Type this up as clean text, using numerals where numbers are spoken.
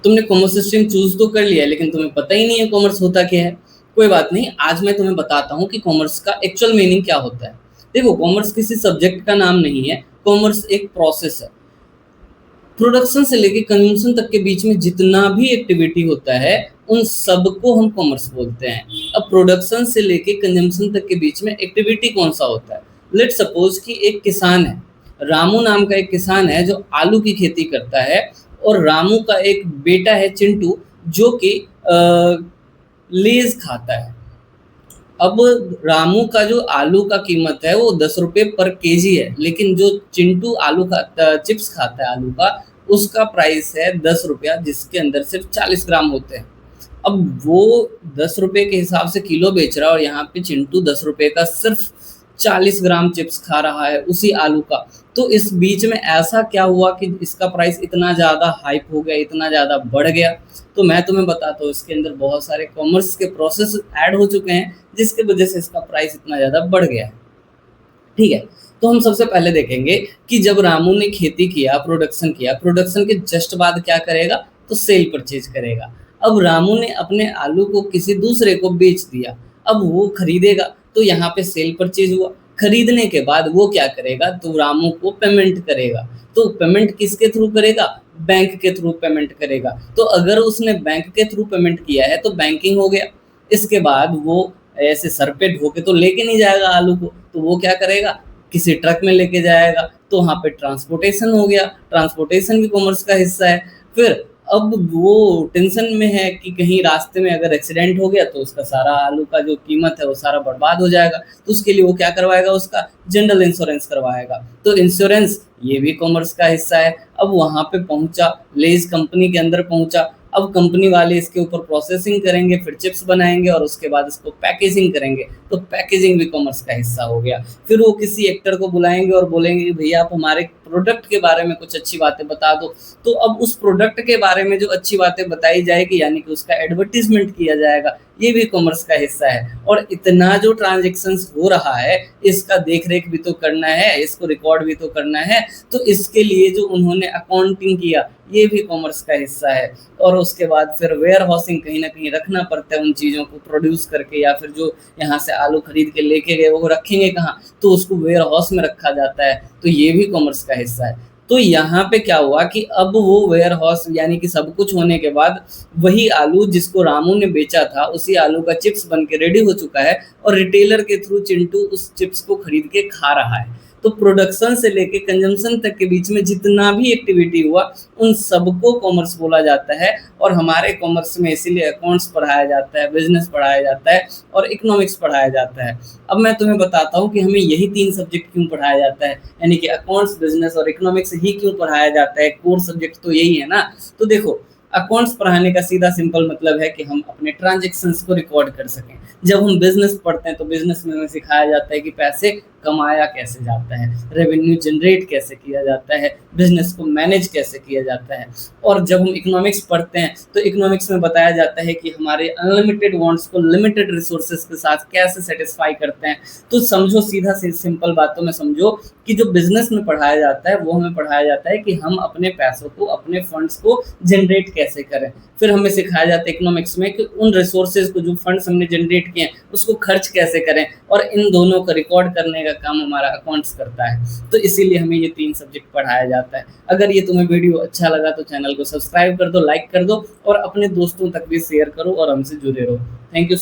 तुमने commerce stream choose तो कर लिया है, लेकिन तुम्हें पता ही नहीं है कॉमर्स होता क्या है। कोई बात नहीं, आज मैं तुम्हें बताता हूँ कि कॉमर्स का एक्चुअल मीनिंग क्या होता है। देखो, कॉमर्स किसी सब्जेक्ट का नाम नहीं है, कॉमर्स एक प्रोसेस है। प्रोडक्शन से लेके कंजम्पशन तक के बीच में जितना भी एक्टिविटी होता है, उन सबको हम कॉमर्स बोलते हैं। अब प्रोडक्शन से लेके कंजम्पशन तक के बीच में एक्टिविटी कौन सा होता है? लेट सपोज कि एक किसान है, रामू नाम का एक किसान है जो आलू की खेती करता है, और रामू का एक बेटा है चिंटू, जो कि लेज खाता है। अब रामू का जो आलू का कीमत है वो 10 रुपये पर केजी है, लेकिन जो चिंटू आलू खाता, चिप्स खाता है आलू का, उसका प्राइस है 10 रुपया, जिसके अंदर सिर्फ 40 ग्राम होते हैं। अब वो 10 रुपये के हिसाब से किलो बेच रहा है, और यहाँ पे चिंटू 10 रुपये का सिर्फ 40 ग्राम चिप्स खा रहा है उसी आलू का। तो इस बीच में ऐसा क्या हुआ कि इसका प्राइस इतना ज़्यादा हाइप हो गया, इतना ज़्यादा बढ़ गया? तो मैं तुम्हें बताता हूँ, इसके अंदर बहुत सारे कॉमर्स के प्रोसेस ऐड हो चुके हैं, जिसकी वजह से इसका प्राइस इतना ज़्यादा बढ़ गया है। ठीक है, तो हम सबसे पहले देखेंगे कि जब रामू ने खेती किया, प्रोडक्शन किया, प्रोडक्शन के जस्ट बाद क्या करेगा? तो सेल परचेज करेगा। अब रामू ने अपने आलू को किसी दूसरे को बेच दिया, अब वो खरीदेगा, तो यहाँ पे सेल परचेज हुआ। खरीदने के बाद वो क्या करेगा? तो रामू को पेमेंट करेगा। तो पेमेंट किसके थ्रू करेगा? बैंक के थ्रू पेमेंट करेगा। तो अगर उसने बैंक के थ्रू पेमेंट किया है तो बैंकिंग हो गया। इसके बाद वो ऐसे सर पे ढो के तो लेके नहीं जाएगा आलू को, तो वो क्या करेगा? किसी ट्रक में लेके जाएगा, तो वहाँ पे ट्रांसपोर्टेशन हो गया। ट्रांसपोर्टेशन भी कॉमर्स का हिस्सा है। फिर अब वो टेंशन में है कि कहीं रास्ते में अगर एक्सीडेंट हो गया तो उसका सारा आलू का जो कीमत है वो सारा बर्बाद हो जाएगा। तो उसके लिए वो क्या करवाएगा? उसका जनरल इंश्योरेंस करवाएगा। तो इंश्योरेंस ये भी कॉमर्स का हिस्सा है। अब वहाँ पे पहुँचा, लेज़ कंपनी के अंदर पहुँचा। अब कंपनी वाले इसके ऊपर प्रोसेसिंग करेंगे, फिर चिप्स बनाएँगे और उसके बाद इसको पैकेजिंग करेंगे। तो पैकेजिंग भी कॉमर्स का हिस्सा हो गया। फिर वो किसी एक्टर को बुलाएँगे और बोलेंगे कि भैया आप हमारे प्रोडक्ट के बारे में कुछ अच्छी बातें बता दो। तो अब उस प्रोडक्ट के बारे में जो अच्छी बातें बताई जाएगी, यानी कि उसका एडवर्टाइज़मेंट किया जाएगा, ये भी कॉमर्स का हिस्सा है। और इतना जो ट्रांज़ैक्शंस हो रहा है, इसका देख-रेख भी तो करना है, इसको रिकॉर्ड भी तो करना है। तो इसके लिए जो उन्होंने अकाउंटिंग किया, ये भी कॉमर्स का हिस्सा है। और उसके बाद फिर वेयर हाउसिंग कहीं न कहीं रखना पड़ता है उन चीज़ों को प्रोड्यूस करके, या फिर जो यहाँ से आलू खरीद के लेके गए वो रखेंगे कहाँ? तो उसको वेयर हाउस में रखा जाता है। तो ये भी कॉमर्स का हिस्सा है। तो यहाँ पे क्या हुआ कि अब वो वेयर हाउस, यानी कि सब कुछ होने के बाद वही आलू जिसको रामू ने बेचा था, उसी आलू का चिप्स बन के रेडी हो चुका है, और रिटेलर के थ्रू चिंटू उस चिप्स को खरीद के खा रहा है। तो प्रोडक्शन से लेके कंजम्पशन तक के बीच में जितना भी एक्टिविटी हुआ, उन सबको कॉमर्स बोला जाता है। और हमारे कॉमर्स में इसीलिए अकाउंट्स पढ़ाया जाता है, बिजनेस पढ़ाया जाता है, और इकोनॉमिक्स पढ़ाया जाता है। अब मैं तुम्हें बताता हूँ कि हमें यही 3 सब्जेक्ट क्यों पढ़ाया जाता है, यानी कि अकाउंट्स, बिजनेस और इकोनॉमिक्स ही क्यों पढ़ाया जाता है। कोर सब्जेक्ट तो यही है ना। तो देखो, अकाउंट्स पढ़ाने का सीधा सिंपल मतलब है कि हम अपने ट्रांजैक्शंस को रिकॉर्ड कर सकें। जब हम बिजनेस पढ़ते हैं तो बिजनेस में हमें सिखाया जाता है कि पैसे कमाया कैसे जाता है, रेवेन्यू जनरेट कैसे किया जाता है, बिजनेस को मैनेज कैसे किया जाता है। और जब हम इकोनॉमिक्स पढ़ते हैं तो इकोनॉमिक्स में बताया जाता है कि हमारे अनलिमिटेड वांट्स को लिमिटेड रिसोर्सेज के साथ कैसे सेटिस्फाई करते हैं। तो समझो, सीधा से सिंपल बातों में समझो कि जो बिजनेस में पढ़ाया जाता है वो हमें पढ़ाया जाता है कि हम अपने पैसों को, अपने फंड्स को जनरेट कैसे करें। फिर हमें सिखाया जाता है इकोनॉमिक्स में कि उन रिसोर्सेज को, जो फंड्स हमने जनरेट किए हैं, उसको खर्च कैसे करें। और इन दोनों को रिकॉर्ड करने का काम हमारा अकाउंट्स करता है। तो इसीलिए हमें ये 3 सब्जेक्ट पढ़ाया जाता है। अगर ये तुम्हें वीडियो अच्छा लगा तो चैनल को सब्सक्राइब कर दो, लाइक कर दो, और अपने दोस्तों तक भी शेयर करो और हमसे जुड़े रहो। Thank you.